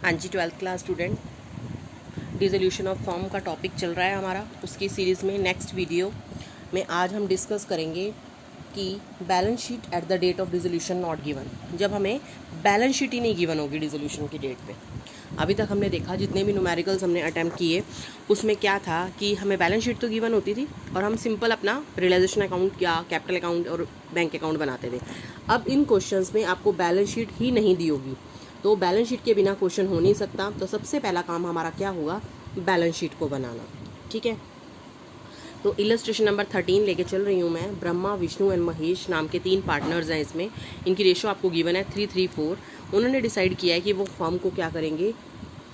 हाँ जी, 12th class student, dissolution of form का topic चल रहा है हमारा। उसकी सीरीज़ में नेक्स्ट वीडियो में आज हम डिस्कस करेंगे कि balance sheet at the date of dissolution not given, जब हमें बैलेंस शीट ही नहीं गिवन होगी डिसोल्यूशन की डेट पे। अभी तक हमने देखा जितने भी न्यूमेरिकल्स हमने अटैम्प्ट किए उसमें क्या था कि हमें बैलेंस शीट तो गिवन होती थी और हम सिंपल अपना रियलाइजेशन अकाउंट या कैपिटल अकाउंट और बैंक अकाउंट बनाते थे। अब इन क्वेश्चंस में आपको बैलेंस शीट ही नहीं दी होगी, तो बैलेंस शीट के बिना क्वेश्चन हो नहीं सकता। तो सबसे पहला काम हमारा क्या होगा, बैलेंस शीट को बनाना। ठीक है, तो इलस्ट्रेशन नंबर 13 लेके चल रही हूँ मैं। ब्रह्मा, विष्णु एंड महेश नाम के 3 पार्टनर्स हैं इसमें। इनकी रेशो आपको गिवन है 3:3:4। उन्होंने डिसाइड किया है कि वो फॉर्म को क्या करेंगे,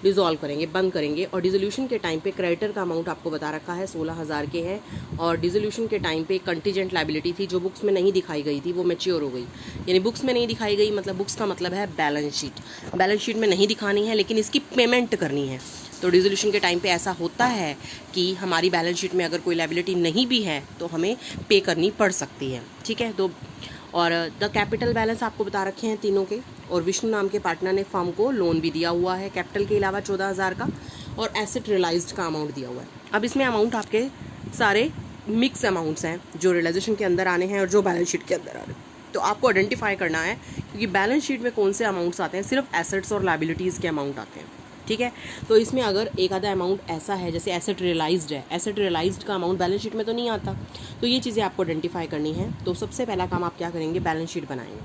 डिसॉल्व करेंगे, बंद करेंगे। और डिसोल्यूशन के टाइम पे क्रेडिटर का अमाउंट आपको बता रखा है 16,000 के है। और डिसोल्यूशन के टाइम पे कंटीजेंट लायबिलिटी थी जो बुक्स में नहीं दिखाई गई थी, वो मैच्योर हो गई। यानी बुक्स में नहीं दिखाई गई मतलब बुक्स का मतलब है बैलेंस शीट। बैलेंस शीट में नहीं दिखानी है लेकिन इसकी पेमेंट करनी है। तो डिसोल्यूशन के टाइम पे ऐसा होता है कि हमारी बैलेंस शीट में अगर कोई लायबिलिटी नहीं भी है तो हमें पे करनी पड़ सकती है। ठीक है, तो और द कैपिटल बैलेंस आपको बता रखे हैं तीनों के। और विष्णु नाम के पार्टनर ने फर्म को लोन भी दिया हुआ है कैपिटल के अलावा 14,000 का, और एसेट रियलाइज्ड का अमाउंट दिया हुआ है। अब इसमें अमाउंट आपके सारे मिक्स अमाउंट्स हैं जो रियलाइजेशन के अंदर आने हैं और जो बैलेंस शीट के अंदर आ रहे हैं। तो आपको आइडेंटिफाई करना है क्योंकि बैलेंस शीट में कौन से अमाउंट्स आते हैं, सिर्फ एसेट्स और लायबिलिटीज़ के अमाउंट आते हैं। ठीक है, तो इसमें अगर एक आधा अमाउंट ऐसा है जैसे एसेट रियलाइज्ड है, एसेट रियलाइज्ड का अमाउंट बैलेंस शीट में तो नहीं आता, तो ये चीज़ें आपको आइडेंटिफाई करनी है। तो सबसे पहला काम आप क्या करेंगे, बैलेंस शीट बनाएंगे।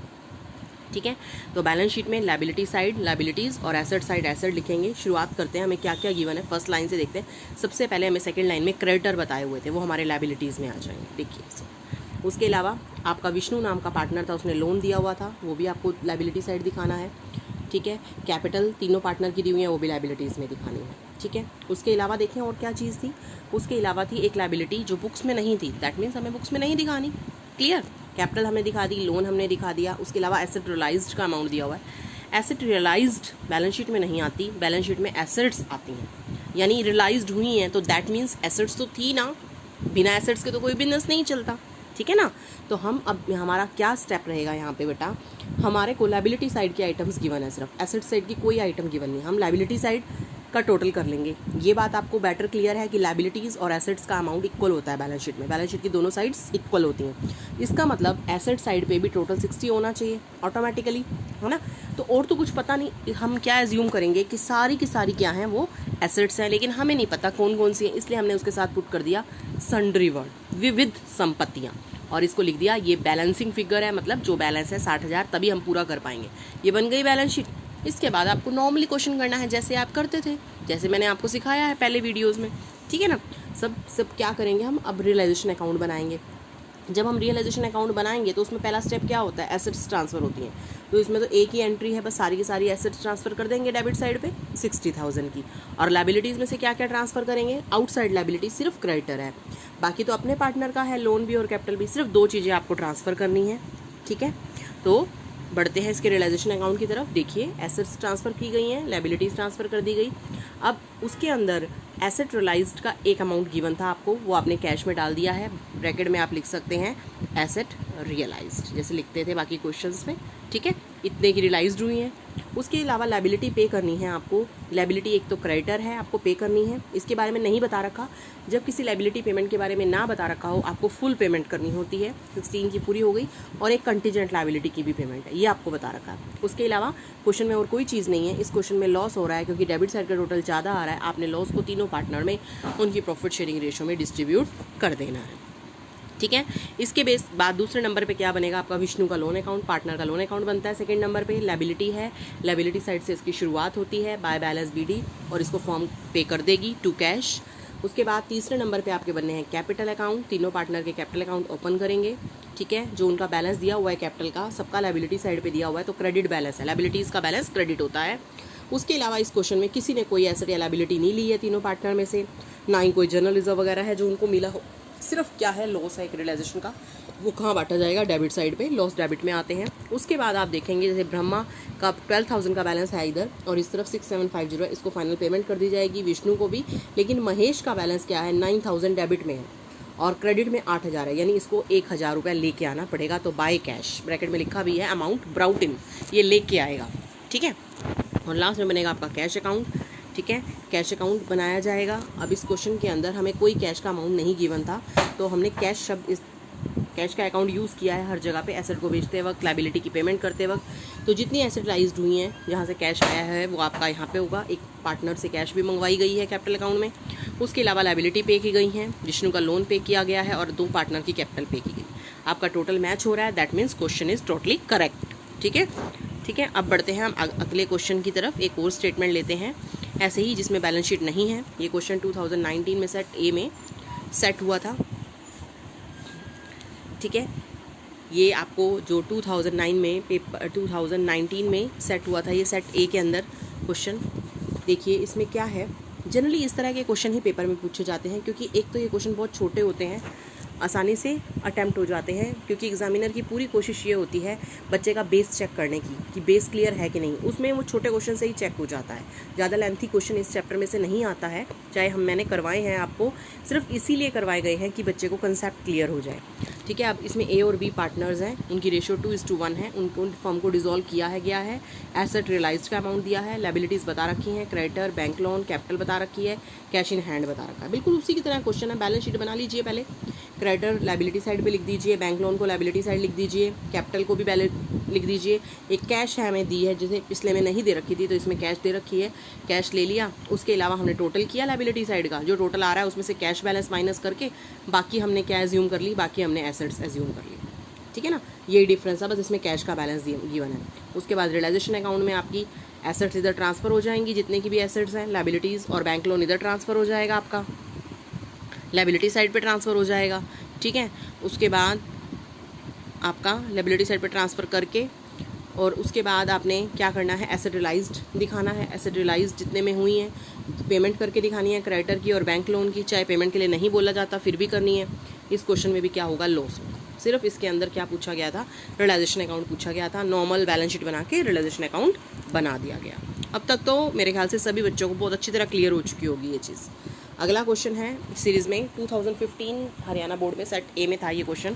ठीक है, तो बैलेंस शीट में लायबिलिटी साइड लायबिलिटीज़ और एसेट साइड एसेट लिखेंगे। शुरुआत करते हैं, हमें क्या क्या गिवन है फर्स्ट लाइन से देखते हैं। सबसे पहले हमें सेकंड लाइन में क्रेडिटर बताए हुए थे, वो हमारे लायबिलिटीज़ में आ जाएंगे। देखिए इसे। उसके अलावा आपका विष्णु नाम का पार्टनर था, उसने लोन दिया हुआ था, वो भी आपको लायबिलिटी साइड दिखाना है। ठीक है, कैपिटल तीनों पार्टनर की दी हुई है, वो भी लायबिलिटीज़ में दिखानी है। ठीक है, उसके अलावा देखें और क्या चीज़ थी, उसके अलावा थी एक लायबिलिटी जो बुक्स में नहीं थी, दैट मीन्स हमें बुक्स में नहीं दिखानी। क्लियर, कैपिटल हमने दिखा दी, लोन हमने दिखा दिया। उसके अलावा एसेट रियलाइज्ड का अमाउंट दिया हुआ है। एसेट रियलाइज्ड बैलेंस शीट में नहीं आती, बैलेंस शीट में एसेट्स आती हैं, यानी रियलाइज्ड हुई हैं, तो दैट मीन्स एसेट्स तो थी ना, बिना एसेट्स के तो कोई बिजनेस नहीं चलता। ठीक है ना, तो हम अब हमारा क्या स्टेप रहेगा यहाँ पे बेटा, हमारे को लायबिलिटी साइड के आइटम्स गिवन है, सिर्फ एसेट साइड की कोई आइटम गिवन नहीं। हम लायबिलिटी साइड का टोटल कर लेंगे। ये बात आपको बेटर क्लियर है कि लायबिलिटीज़ और एसेट्स का अमाउंट इक्वल होता है बैलेंस शीट में। बैलेंस शीट की दोनों साइड्स इक्वल होती हैं, इसका मतलब एसेट साइड पे भी टोटल 60 होना चाहिए ऑटोमेटिकली, है ना। तो और तो कुछ पता नहीं, हम क्या एज्यूम करेंगे कि सारी की सारी क्या हैं, वो एसेट्स हैं, लेकिन हमें नहीं पता कौन कौन सी है, इसलिए हमने उसके साथ पुट कर दिया सन्ड्री वर्ड, विविध संपत्तियाँ, और इसको लिख दिया ये बैलेंसिंग फिगर है, मतलब जो बैलेंस है 60,000, तभी हम पूरा कर पाएंगे। ये बन गई बैलेंस शीट। इसके बाद आपको नॉर्मली क्वेश्चन करना है जैसे आप करते थे, जैसे मैंने आपको सिखाया है पहले वीडियोज़ में। ठीक है ना, सब क्या करेंगे हम, अब रियलाइजेशन अकाउंट बनाएंगे। जब हम रियलाइजेशन अकाउंट बनाएंगे तो उसमें पहला स्टेप क्या होता है, एसेट्स ट्रांसफ़र होती हैं। तो इसमें तो एक ही एंट्री है, बस सारी की सारी एसेट्स ट्रांसफ़र कर देंगे डेबिट साइड पे 60,000 की। और लायबिलिटीज़ में से क्या क्या ट्रांसफ़र करेंगे, आउटसाइड लायबिलिटी सिर्फ क्रेडिटर है, बाकी तो अपने पार्टनर का है, लोन भी और कैपिटल भी। सिर्फ 2 चीज़ें आपको ट्रांसफ़र करनी है। ठीक है, तो बढ़ते हैं इसके रियलाइजेशन अकाउंट की तरफ। देखिए एसेट्स ट्रांसफ़र की गई हैं, लायबिलिटीज़ ट्रांसफ़र कर दी गई। अब उसके अंदर एसेट रियलाइज्ड का एक अमाउंट गिवन था आपको, वो आपने कैश में डाल दिया है। ब्रैकेट में आप लिख सकते हैं एसेट रियलाइज्ड, जैसे लिखते थे बाकी क्वेश्चंस में। ठीक है, इतने की रियलाइज्ड हुई हैं। उसके अलावा लायबिलिटी पे करनी है आपको। लायबिलिटी एक तो क्रेडिटर है, आपको पे करनी है, इसके बारे में नहीं बता रखा। जब किसी लायबिलिटी पेमेंट के बारे में ना बता रखा हो, आपको फुल पेमेंट करनी होती है, 16 की पूरी हो गई। और एक कंटीजेंट लायबिलिटी की भी पेमेंट है, ये आपको बता रखा है। उसके अलावा क्वेश्चन में और कोई चीज़ नहीं है। इस क्वेश्चन में लॉस हो रहा है क्योंकि डेबिट साइड का टोटल ज़्यादा आ रहा है, आपने लॉस को तीनों पार्टनर में उनकी प्रॉफिट शेयरिंग रेशो में डिस्ट्रीब्यूट कर देना है। ठीक है, इसके बेस बाद दूसरे नंबर पे क्या बनेगा, आपका विष्णु का लोन अकाउंट, पार्टनर का लोन अकाउंट बनता है। सेकंड नंबर पे लायबिलिटी है, लायबिलिटी साइड से इसकी शुरुआत होती है बाय बैलेंस बीडी, और इसको फॉर्म पे कर देगी टू कैश। उसके बाद तीसरे नंबर पे आपके बनने हैं कैपिटल अकाउंट, तीनों पार्टनर के कैपिटल अकाउंट ओपन करेंगे। ठीक है, जो उनका बैलेंस दिया हुआ है कैपिटल का, सबका लायबिलिटी साइड पे दिया हुआ है, तो क्रेडिट बैलेंस है, लायबिलिटीज़ का बैलेंस क्रेडिट होता है। उसके अलावा इस क्वेश्चन में किसी ने कोई एसेट या लायबिलिटी नहीं ली है तीनों पार्टनर में से, ना ही कोई जनरल रिजर्व वगैरह है जो उनको मिला हो। सिर्फ क्या है, लॉस है एक रियलाइजेशन का, वो कहाँ बांटा जाएगा, डेबिट साइड पे, लॉस डेबिट में आते हैं। उसके बाद आप देखेंगे जैसे ब्रह्मा का 12,000 का बैलेंस है इधर, और इस तरफ 6750 है, इसको फाइनल पेमेंट कर दी जाएगी, विष्णु को भी। लेकिन महेश का बैलेंस क्या है, 9,000 डेबिट में है और क्रेडिट में 8,000 है, यानी इसको 1,000 रुपये लेके आना पड़ेगा। तो बाय कैश, ब्रैकेट में लिखा भी है अमाउंट ब्राउट इन, ये लेके आएगा। ठीक है, और लास्ट में बनेगा आपका कैश अकाउंट। ठीक है, कैश अकाउंट बनाया जाएगा। अब इस क्वेश्चन के अंदर हमें कोई कैश का अमाउंट नहीं गिवन था, तो हमने कैश शब्द, इस कैश का अकाउंट यूज़ किया है हर जगह पे, एसेट को बेचते वक्त, लायबिलिटी की पेमेंट करते वक्त। तो जितनी एसेट राइज्ड हुई हैं, जहाँ से कैश आया है वो आपका यहाँ पे होगा। एक पार्टनर से कैश भी मंगवाई गई है कैपिटल अकाउंट में, उसके अलावा लायबिलिटी पे की गई हैं, जिष्णु का लोन पे किया गया है और 2 पार्टनर की कैपिटल पे की गई। आपका टोटल मैच हो रहा है, that means question is totally correct. ठीक है, ठीक है। अब बढ़ते हैं हम अगले क्वेश्चन की तरफ। एक और स्टेटमेंट लेते हैं ऐसे ही जिसमें बैलेंस शीट नहीं है। ये क्वेश्चन 2019 में सेट ए में सेट हुआ था। ठीक है, ये आपको जो 2019 में सेट हुआ था, ये सेट ए के अंदर क्वेश्चन। देखिए इसमें क्या है, जनरली इस तरह के क्वेश्चन ही पेपर में पूछे जाते हैं, क्योंकि एक तो ये क्वेश्चन बहुत छोटे होते हैं, आसानी से अटैम्प्ट हो जाते हैं, क्योंकि एग्जामिनर की पूरी कोशिश ये होती है बच्चे का बेस चेक करने की कि बेस क्लियर है कि नहीं। उसमें वो छोटे क्वेश्चन से ही चेक हो जाता है। ज़्यादा लेंथी क्वेश्चन इस चैप्टर में से नहीं आता है, चाहे मैंने करवाए हैं आपको, सिर्फ इसीलिए करवाए गए हैं कि बच्चे को कंसेप्ट क्लियर हो जाए। ठीक है, अब इसमें ए और बी पार्टनर्स हैं, उनकी रेशियो 2:1 है। उनको फर्म को डिसॉल्व किया है गया है। एसेट रियलाइज्ड का अमाउंट दिया है, लायबिलिटीज़ बता रखी हैं, क्रेडिटर, बैंक लोन, कैपिटल बता रखी है, कैश इन हैंड बता रखा है। बिल्कुल उसी की तरह क्वेश्चन है। बैलेंस शीट बना लीजिए पहले, क्रेडिटर लायबिलिटी साइड पे लिख दीजिए, बैंक लोन को लायबिलिटी साइड लिख दीजिए, कैपिटल को भी लिख दीजिए। एक कैश है हमें दी है, जैसे पिछले में नहीं दे रखी थी, तो इसमें कैश दे रखी है, कैश ले लिया। उसके अलावा हमने टोटल किया लायबिलिटी साइड का, जो टोटल आ रहा है उसमें से कैश बैलेंस माइनस करके बाकी हमने क्या एज्यूम कर ली, बाकी हमने एसेट्स एज्यूम कर ली। ठीक है ना, यही डिफरेंस है, बस इसमें कैश का बैलेंस गिवन है। उसके बाद रियलाइजेशन अकाउंट में आपकी एसेट्स इधर ट्रांसफर हो जाएंगी, जितने की भी एसेट्स हैं, लायबिलिटीज़ और बैंक लोन इधर ट्रांसफर हो जाएगा, आपका लायबिलिटी साइड पे ट्रांसफ़र हो जाएगा। ठीक है, उसके बाद आपका लायबिलिटी साइड पे ट्रांसफ़र करके और उसके बाद आपने क्या करना है, एसेट रियलाइज्ड दिखाना है। एसेट रियलाइज्ड जितने में हुई हैं पेमेंट करके दिखानी है, क्रेडिटर की और बैंक लोन की, चाहे पेमेंट के लिए नहीं बोला जाता फिर भी करनी है। इस क्वेश्चन में भी क्या होगा, लॉस होगा। सिर्फ इसके अंदर क्या पूछा गया था, रियलाइजेशन अकाउंट पूछा गया था। नॉर्मल बैलेंस शीट बना के रियलाइजेशन अकाउंट बना दिया गया। अब तक तो मेरे ख्याल से सभी बच्चों को बहुत अच्छी तरह क्लियर हो चुकी होगी ये चीज़। अगला क्वेश्चन है सीरीज़ में 2015 हरियाणा बोर्ड में सेट ए में था ये क्वेश्चन।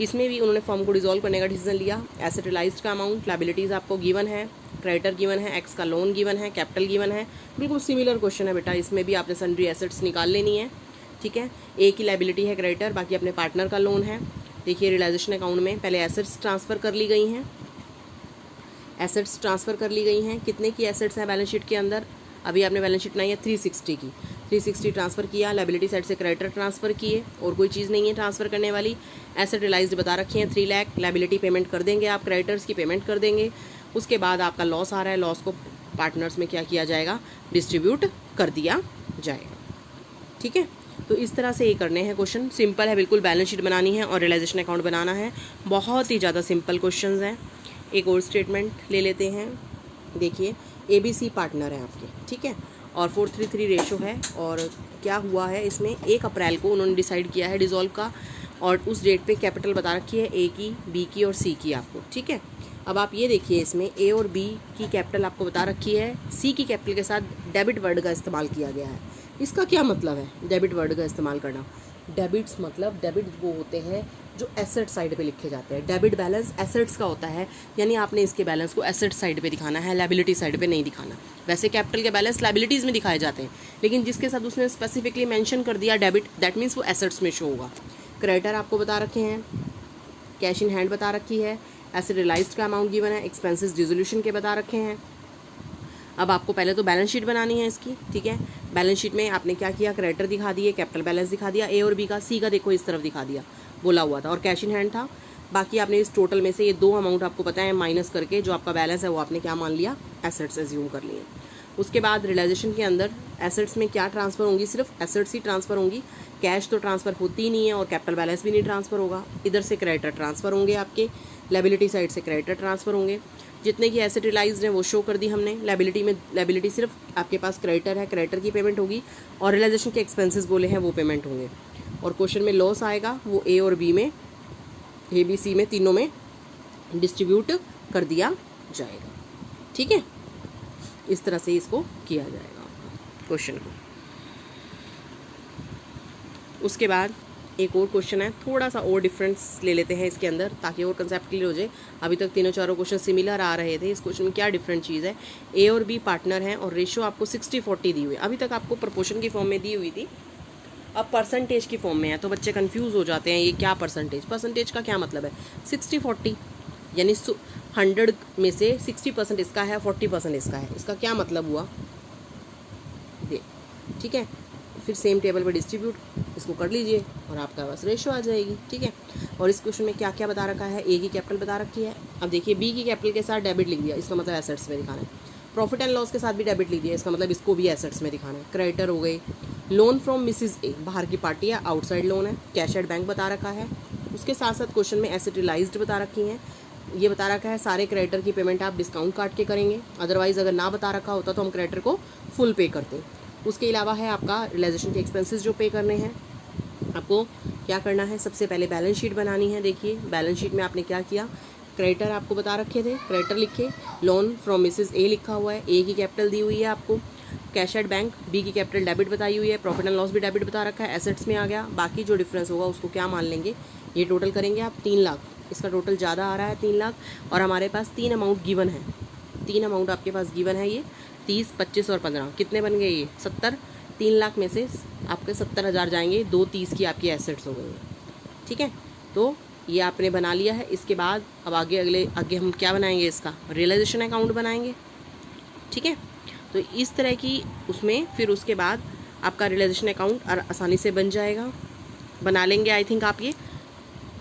इसमें भी उन्होंने फॉर्म को डिसॉल्व करने का डिसीजन लिया। एसेट रियलाइज्ड का अमाउंट, लायबिलिटीज़ आपको गिवन है, क्रेडिटर गिवन है, एक्स का लोन गिवन है, कैपिटल गिवन है। बिल्कुल सिमिलर क्वेश्चन है बेटा, इसमें भी आपने सन्ड्री एसेट्स निकाल लेनी है। ठीक है, ए की लायबिलिटी है क्रेडिटर, बाकी अपने पार्टनर का लोन है। देखिए रियलाइजेशन अकाउंट में पहले एसेट्स ट्रांसफ़र कर ली गई हैं, एसेट्स ट्रांसफ़र कर ली गई हैं। कितने की एसेट्स हैं बैलेंस शीट के अंदर, अभी आपने बैलेंस शीट बनाई है 360 की, 360 ट्रांसफ़र किया। लायबिलिटी साइड से क्रेडिटर ट्रांसफ़र किए, और कोई चीज़ नहीं है ट्रांसफ़र करने वाली। एसेट रियलाइज्ड बता रखी है 3 लाख, लायबिलिटी पेमेंट कर देंगे आप, क्रेडिटर्स की पेमेंट कर देंगे। उसके बाद आपका लॉस आ रहा है, लॉस को पार्टनर्स में क्या किया जाएगा, डिस्ट्रीब्यूट कर दिया जाएगा। ठीक है, तो इस तरह से ये करने हैं क्वेश्चन। सिंपल है बिल्कुल, बैलेंस शीट बनानी है और रियलाइजेशन अकाउंट बनाना है। बहुत ही ज़्यादा सिंपल क्वेश्चंस हैं। एक और स्टेटमेंट ले लेते हैं। देखिए ABC पार्टनर है आपके, ठीक है, और 4:3 रेशो है। और क्या हुआ है इसमें, 1 अप्रैल को उन्होंने डिसाइड किया है डिसॉल्व का, और उस डेट पे कैपिटल बता रखी है A की, B की और C की आपको। ठीक है, अब आप ये देखिए इसमें A और B की कैपिटल आपको बता रखी है, C की कैपिटल के साथ डेबिट वर्ड का इस्तेमाल किया गया है। इसका क्या मतलब है डेबिट वर्ड का इस्तेमाल करना, डेबिट्स मतलब डेबिट वो होते हैं जो एसेट साइड पे लिखे जाते हैं। डेबिट बैलेंस एसेट्स का होता है, यानी आपने इसके बैलेंस को एसेट साइड पे दिखाना है, लायबिलिटी साइड पे नहीं दिखाना। वैसे कैपिटल के बैलेंस लायबिलिटीज़ में दिखाए जाते हैं, लेकिन जिसके साथ उसने स्पेसिफिकली मेंशन कर दिया डेबिट, दैट मीन्स वो एसेट्स में शो होगा। क्रेडिटर आपको बता रखे हैं, कैश इन हैंड बता रखी है, एसेट रियलाइज्ड का अमाउंट गिवन है, एक्सपेंसेस डिसोल्यूशन के बता रखे हैं। अब आपको पहले तो बैलेंस शीट बनानी है इसकी। ठीक है, बैलेंस शीट में आपने क्या किया, क्रेडिटर दिखा दिए, कैपिटल बैलेंस दिखा दिया A और B का, C का देखो इस तरफ दिखा दिया, बोला हुआ था, और कैश इन हैंड था। बाकी आपने इस टोटल में से ये 2 अमाउंट आपको पता है माइनस करके जो आपका बैलेंस है वो आपने क्या मान लिया, एसेट्स एज्यूम कर लिए। उसके बाद रियलाइजेशन के अंदर एसेट्स में क्या ट्रांसफ़र होंगी, सिर्फ एसेट्स ही ट्रांसफ़र होंगी, कैश तो ट्रांसफ़र होती ही नहीं है, और कैपिटल बैलेंस भी नहीं ट्रांसफ़र होगा। इधर से क्रेडिटर ट्रांसफ़र होंगे आपके, लायबिलिटी साइड से क्रेडिटर ट्रांसफ़र होंगे। जितने की एसेट रियलाइज्ड हैं वो शो कर दी हमने। लायबिलिटी सिर्फ आपके पास क्रेडिटर है, क्रेडिटर की पेमेंट होगी, और रियलाइजेशन के एक्सपेंसेस बोले हैं वो पेमेंट होंगे। और क्वेश्चन में लॉस आएगा वो A और B में, ABC में, तीनों में डिस्ट्रीब्यूट कर दिया जाएगा। ठीक है, इस तरह से इसको किया जाएगा क्वेश्चन को। उसके बाद एक और क्वेश्चन है, थोड़ा सा और डिफरेंस ले लेते हैं इसके अंदर ताकि और कंसेप्ट क्लियर हो जाए। अभी तक तीनों चारों क्वेश्चन सिमिलर आ रहे थे, इस क्वेश्चन में क्या डिफरेंट चीज़ है। ए और बी पार्टनर हैं और रेशियो आपको 60-40 दी हुई है। अभी तक आपको प्रोपोर्शन की फॉर्म में दी हुई थी, अब परसेंटेज की फॉर्म में है, तो बच्चे कंफ्यूज हो जाते हैं ये क्या परसेंटेज का क्या मतलब है। 60-40 यानी 100 में से 60% इसका है, 40% इसका है, इसका क्या मतलब हुआ ये, ठीक है। फिर सेम टेबल पर डिस्ट्रीब्यूट इसको कर लीजिए और आपका बस रेशियो आ जाएगी, ठीक है। और इस क्वेश्चन में क्या क्या बता रखा है, ए की कैपिटल बता रखी है। अब देखिए बी की कैपिटल के साथ डेबिट लिख दिया, इसका मतलब एसेट्स में दिखाना है। प्रॉफिट एंड लॉस के साथ भी डेबिट लिख दिया, इसका मतलब इसको भी एसेट्स में दिखाना है। क्रेडिटर हो गए। लोन फ्रॉम मिसिज ए, बाहर की पार्टी है, आउटसाइड लोन है। कैश एट बैंक बता रखा है। उसके साथ साथ क्वेश्चन में एसेट रियलाइज्ड बता रखी हैं। ये बता रखा है सारे क्रेडिटर की पेमेंट आप डिस्काउंट काट के करेंगे, अदरवाइज अगर ना बता रखा होता तो हम क्रेडिटर को फुल पे करते। उसके अलावा है आपका रियलाइजेशन के एक्सपेंसेस जो पे करने हैं। आपको क्या करना है, सबसे पहले बैलेंस शीट बनानी है। देखिए बैलेंस शीट में आपने क्या किया, क्रेडिटर आपको बता रखे थे, क्रेडिटर लिखे, लोन फ्रॉम मिसेस ए लिखा हुआ है, ए की कैपिटल दी हुई है आपको, कैश एट बैंक बी की कैपिटल डेबिट बताई हुई है, प्रॉफिट एंड लॉस भी डेबिट बता रखा है, एसेट्स में आ गया। बाकी जो डिफरेंस होगा उसको क्या मान लेंगे, ये टोटल करेंगे आप 3 लाख, इसका टोटल ज़्यादा आ रहा है 3 लाख। और हमारे पास 3 अमाउंट गिवन है, 3 अमाउंट आपके पास गिवन है, ये 30, 25 और 15 कितने बन गए, ये 70। 3 लाख में से आपके 70,000 जाएंगे, 230 की आपकी एसेट्स हो गई, ठीक है। तो ये आपने बना लिया है। इसके बाद अब आगे हम क्या बनाएंगे, इसका रियलाइजेशन अकाउंट बनाएंगे, ठीक है। तो इस तरह की उसमें फिर उसके बाद आपका रियलाइजेशन अकाउंट आसानी से बन जाएगा, बना लेंगे। आई थिंक आप ये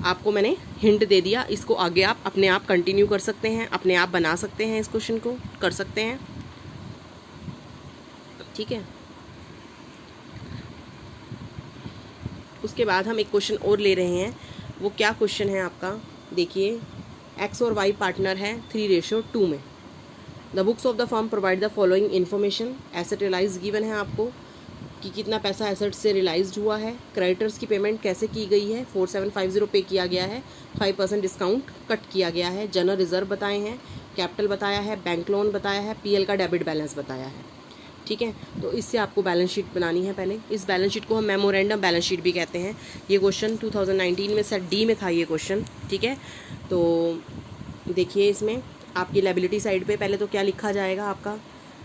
आपको मैंने हिंट दे दिया, इसको आगे आप अपने आप कंटिन्यू कर सकते हैं, अपने आप बना सकते हैं, इस क्वेश्चन को कर सकते हैं, ठीक है। उसके बाद हम एक क्वेश्चन और ले रहे हैं, वो क्या क्वेश्चन है आपका, देखिए एक्स और वाई पार्टनर है 3:2 में। The books of the firm provide the following information. Asset realise given है आपको कि कितना पैसा एसेट से रियलाइज्ड हुआ है, क्रेडिटर्स की पेमेंट कैसे की गई है, 4750 पे किया गया है, 5% डिस्काउंट कट किया गया है, जनरल रिजर्व बताए हैं, कैपिटल बताया है, बैंक लोन बताया है, पीएल का डेबिट बैलेंस बताया है, ठीक है। तो इससे आपको बैलेंस शीट बनानी है। पहले इस बैलेंस शीट को हम मेमोरेंडम बैलेंस शीट भी कहते हैं। ये क्वेश्चन 2019 में सेट डी में था ये क्वेश्चन, ठीक है। तो देखिए इसमें आपकी लायबिलिटी साइड पे पहले तो क्या लिखा जाएगा आपका,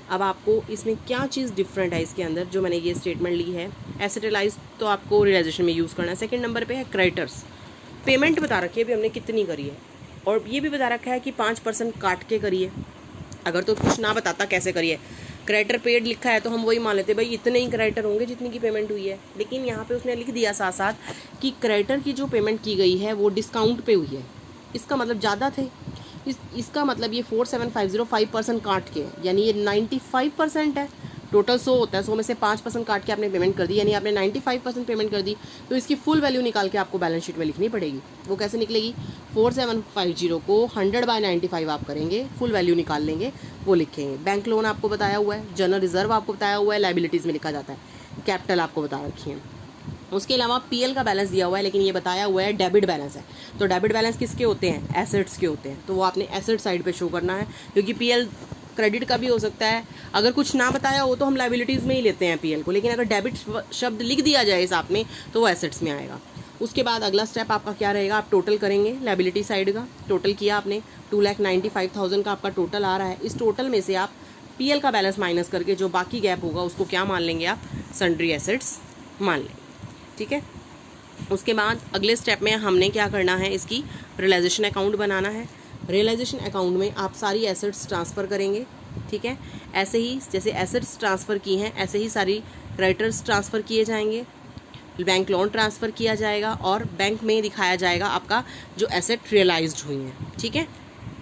अब आपको इसमें क्या चीज़ डिफरेंट है इसके अंदर जो मैंने ये स्टेटमेंट ली है, एसेट रियलाइज तो आपको रियलाइजेशन में यूज़ करना है। सेकंड नंबर पे है क्रेडिटर्स, पेमेंट बता रखी है अभी हमने कितनी करी है, और ये भी बता रखा है कि 5% काट के करिए। अगर तो कुछ ना बताता कैसे करिए, क्रेडिटर पेड लिखा है तो हम वही मान लेते भाई इतने ही क्रेडिटर होंगे जितनी की पेमेंट हुई है, लेकिन यहाँ पे उसने लिख दिया साथ साथ कि क्रेडिटर की जो पेमेंट की गई है वो डिस्काउंट पे हुई है, इसका मतलब ज़्यादा थे। इसका मतलब ये 4750 5% काट के, यानी ये 95% है। टोटल 100 होता है, 100 में से 5% काट के आपने पेमेंट कर दी, यानी आपने 95% पेमेंट कर दी। तो इसकी फुल वैल्यू निकाल के आपको बैलेंस शीट में लिखनी पड़ेगी। वो कैसे निकलेगी, 4750 को 100/95 आप करेंगे, फुल वैल्यू निकाल लेंगे, वो लिखेंगे। बैंक लोन आपको बताया हुआ है, जनरल रिजर्व आपको बताया हुआ है, लायबिलिटीज़ में लिखा जाता है, कैपिटल आपको बता रखी है। उसके अलावा पीएल का बैलेंस दिया हुआ है, लेकिन ये बताया हुआ है डेबिट बैलेंस है। तो डेबिट बैलेंस किसके होते हैं, एसेट्स के होते हैं, तो वो आपने एसेट साइड पे शो करना है, क्योंकि पीएल क्रेडिट का भी हो सकता है। अगर कुछ ना बताया हो तो हम लायबिलिटीज़ में ही लेते हैं पीएल को, लेकिन अगर डेबिट शब्द लिख दिया जाए इस आप में तो वो एसेट्स में आएगा। उसके बाद अगला स्टेप आपका क्या रहेगा, आप टोटल करेंगे लायबिलिटी साइड का। टोटल किया आपने, 2,95,000 का आपका टोटल आ रहा है। इस टोटल में से आप पीएल का बैलेंस माइनस करके जो बाकी गैप होगा उसको क्या मान लेंगे आप, सन्ड्री एसेट्स मान लेंगे, ठीक है। उसके बाद अगले स्टेप में हमने क्या करना है, इसकी रियलाइजेशन अकाउंट बनाना है। रियलाइजेशन अकाउंट में आप सारी एसेट्स ट्रांसफ़र करेंगे, ठीक है। ऐसे ही जैसे एसेट्स ट्रांसफ़र की हैं ऐसे ही सारी क्रेडिटर्स ट्रांसफ़र किए जाएंगे, बैंक लोन ट्रांसफ़र किया जाएगा, और बैंक में दिखाया जाएगा आपका जो एसेट रियलाइज्ड हुई हैं, ठीक है।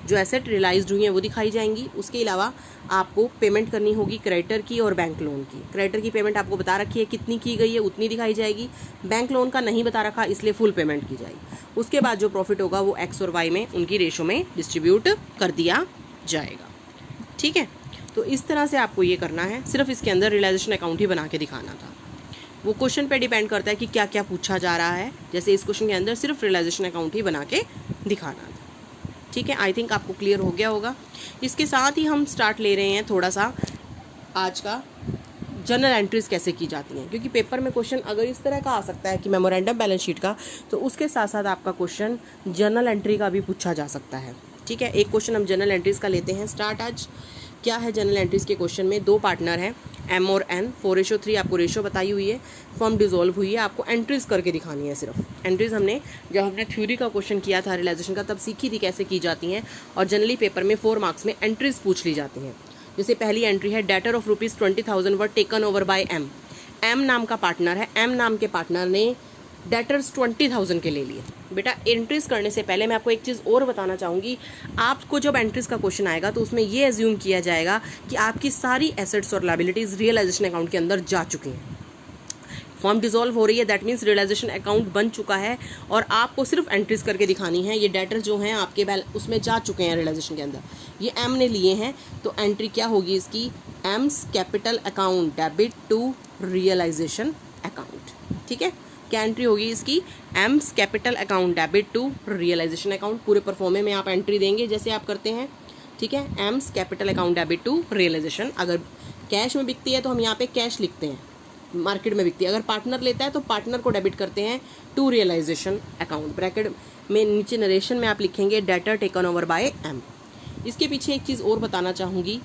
जो एसेट रियलाइज्ड हुई हैं वो दिखाई जाएंगी। उसके अलावा आपको पेमेंट करनी होगी क्रेडिटर की और बैंक लोन की। क्रेडिटर की पेमेंट आपको बता रखी है कितनी की गई है उतनी दिखाई जाएगी, बैंक लोन का नहीं बता रखा इसलिए फुल पेमेंट की जाएगी। उसके बाद जो प्रॉफिट होगा वो एक्स और वाई में उनकी रेशो में डिस्ट्रीब्यूट कर दिया जाएगा, ठीक है। तो इस तरह से आपको ये करना है, सिर्फ इसके अंदर रियलाइजेशन अकाउंट ही बना के दिखाना था। वो क्वेश्चन पे डिपेंड करता है कि क्या क्या पूछा जा रहा है, जैसे इस क्वेश्चन के अंदर सिर्फ रियलाइजेशन अकाउंट ही बना के दिखाना था, ठीक है। आई थिंक आपको क्लियर हो गया होगा। इसके साथ ही हम स्टार्ट ले रहे हैं थोड़ा सा आज का जर्नल एंट्रीज कैसे की जाती हैं, क्योंकि पेपर में क्वेश्चन अगर इस तरह का आ सकता है कि मेमोरेंडम बैलेंस शीट का, तो उसके साथ साथ आपका क्वेश्चन जर्नल एंट्री का भी पूछा जा सकता है। ठीक है, एक क्वेश्चन हम जर्नल एंट्रीज का लेते हैं स्टार्ट आज। क्या है जनरल एंट्रीज के क्वेश्चन में, 2 पार्टनर हैं M और N, 4:3 आपको रेशो बताई हुई है, फर्म डिसॉल्व हुई है, आपको एंट्रीज करके दिखानी है। सिर्फ एंट्रीज जब हमने थ्योरी का क्वेश्चन किया था रियलाइजेशन का, तब सीखी थी कैसे की जाती हैं, और जनरली पेपर में 4 मार्क्स में एंट्रीज पूछ ली जाती हैं। जैसे पहली एंट्री है, debtor of ₹20,000 were taken over by M। M नाम का पार्टनर है, M नाम के पार्टनर ने डेटर्स 20,000 के ले लिए। बेटा एंट्रीज करने से पहले मैं आपको एक चीज़ और बताना चाहूँगी, आपको जब एंट्रीज का क्वेश्चन आएगा तो उसमें ये एज्यूम किया जाएगा कि आपकी सारी एसेट्स और लायबिलिटीज रियलाइजेशन अकाउंट के अंदर जा चुकी हैं। फॉर्म डिसॉल्व हो रही है, दैट मीन्स रियलाइजेशन अकाउंट बन चुका है और आपको सिर्फ एंट्रीज करके दिखानी है। ये डेटर जो हैं आपके उसमें जा चुके हैं रियलाइजेशन के अंदर, ये M ने लिए हैं, तो एंट्री क्या होगी इसकी, M's capital account debit to realisation account. ठीक है, क्या एंट्री होगी इसकी, M's capital account debit to realisation account. पूरे परफॉर्मे में आप एंट्री देंगे जैसे आप करते हैं। ठीक है, M's capital account debit to realisation. अगर कैश में बिकती है तो हम यहाँ पे कैश लिखते हैं, मार्केट में बिकती है। अगर पार्टनर लेता है तो पार्टनर को डेबिट करते हैं टू रियलाइजेशन अकाउंट। ब्रैकेट में नीचे नरेशन में आप लिखेंगे debtor taken over by M। इसके पीछे एक चीज़ और बताना चाहूँगी,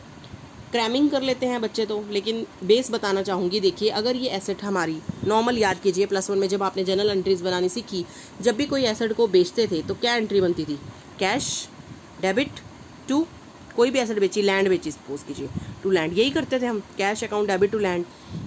क्रैमिंग कर लेते हैं बच्चे तो, लेकिन बेस बताना चाहूँगी। देखिए अगर ये एसेट हमारी नॉर्मल याद कीजिए +1 में जब आपने जनरल एंट्रीज बनानी सीखी, जब भी कोई एसेट को बेचते थे तो क्या एंट्री बनती थी, कैश डेबिट टू, कोई भी एसेट बेची, लैंड बेची सपोज कीजिए, टू लैंड, यही करते थे हम, cash account debit to land.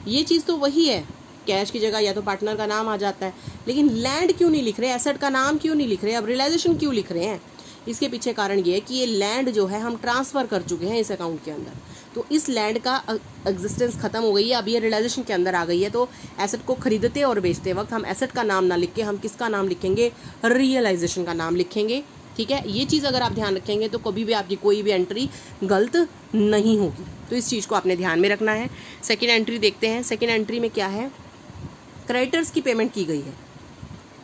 ये चीज़ तो वही है, कैश की जगह या तो पार्टनर का नाम आ जाता है, लेकिन लैंड क्यों नहीं लिख रहे, एसेट का नाम क्यों नहीं लिख रहे, अब रियलाइजेशन क्यों लिख रहे हैं। इसके पीछे कारण ये है कि ये लैंड जो है हम ट्रांसफ़र कर चुके हैं इस अकाउंट के अंदर, तो इस लैंड का एग्जिस्टेंस खत्म हो गई है, अब ये रियलाइजेशन के अंदर आ गई है। तो एसेट को खरीदते और बेचते वक्त हम एसेट का नाम ना लिख के हम किसका नाम लिखेंगे, रियलाइजेशन का नाम लिखेंगे। ठीक है, ये चीज़ अगर आप ध्यान रखेंगे तो कभी भी आपकी कोई भी एंट्री गलत नहीं होगी, तो इस चीज़ को आपने ध्यान में रखना है। सेकेंड एंट्री देखते हैं। सेकेंड एंट्री में क्या है, क्रेडिटर्स की पेमेंट की गई है,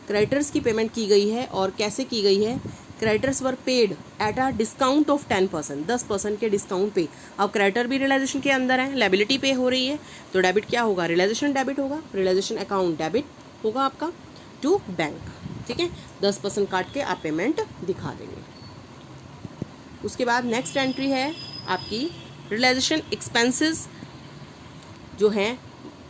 क्रेडिटर्स की पेमेंट की गई है और कैसे की गई है, creditors were paid at a discount of 10%, 10% के डिस्काउंट पे। अब क्रेडिटर भी रियलाइजेशन के अंदर है, लायबिलिटी पे हो रही है, तो डेबिट क्या होगा, रियलाइजेशन डेबिट होगा, रियलाइजेशन अकाउंट डेबिट होगा आपका टू बैंक। ठीक है, 10% काट के आप पेमेंट दिखा देंगे। उसके बाद नेक्स्ट एंट्री है आपकी रियलाइजेशन एक्सपेंसेस जो हैं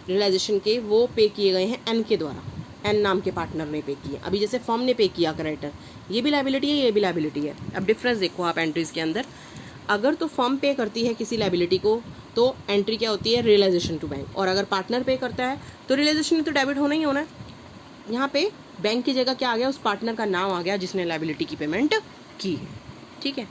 रियलाइजेशन के, वो पे किए गए हैं N के द्वारा, N नाम के पार्टनर ने पे किए। अभी जैसे फर्म ने पे किया क्रेडिटर, ये भी लायबिलिटी है, ये भी लायबिलिटी है। अब डिफरेंस देखो आप एंट्रीज के अंदर, अगर तो फर्म पे करती है किसी लायबिलिटी को तो एंट्री क्या होती है, रियलाइजेशन टू बैंक, और अगर पार्टनर पे करता है तो रियलाइजेशन तो डेबिट होना ही होना है। यहाँ पे बैंक की जगह क्या आ गया, उस पार्टनर का नाम आ गया जिसने लायबिलिटी की पेमेंट की है। ठीक है,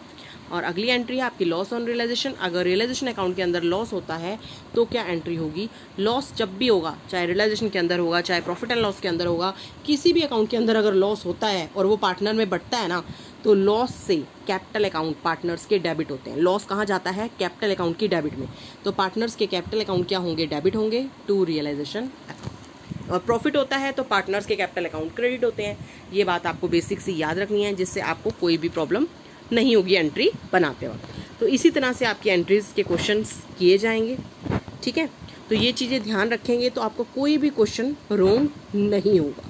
और अगली एंट्री है आपकी लॉस ऑन रियलाइजेशन। अगर रियलाइजेशन अकाउंट के अंदर लॉस होता है तो क्या एंट्री होगी, लॉस जब भी होगा, चाहे रियलाइजेशन के अंदर होगा चाहे प्रॉफिट एंड लॉस के अंदर होगा, किसी भी अकाउंट के अंदर अगर लॉस होता है और वो पार्टनर में बढ़ता है ना, तो लॉस से कैपिटल अकाउंट पार्टनर्स के डेबिट होते हैं। लॉस कहाँ जाता है, कैपिटल अकाउंट की डेबिट में, तो पार्टनर्स के कैपिटल अकाउंट क्या होंगे, डेबिट होंगे टू रियलाइजेशन अकाउंट। और प्रॉफिट होता है तो पार्टनर्स के कैपिटल अकाउंट क्रेडिट होते हैं। ये बात आपको बेसिक से याद रखनी है, जिससे आपको कोई भी प्रॉब्लम नहीं होगी एंट्री बनाते वक्त। तो इसी तरह से आपकी एंट्रीज के क्वेश्चंस किए जाएंगे। ठीक है, तो ये चीज़ें ध्यान रखेंगे तो आपको कोई भी क्वेश्चन रॉन्ग नहीं होगा।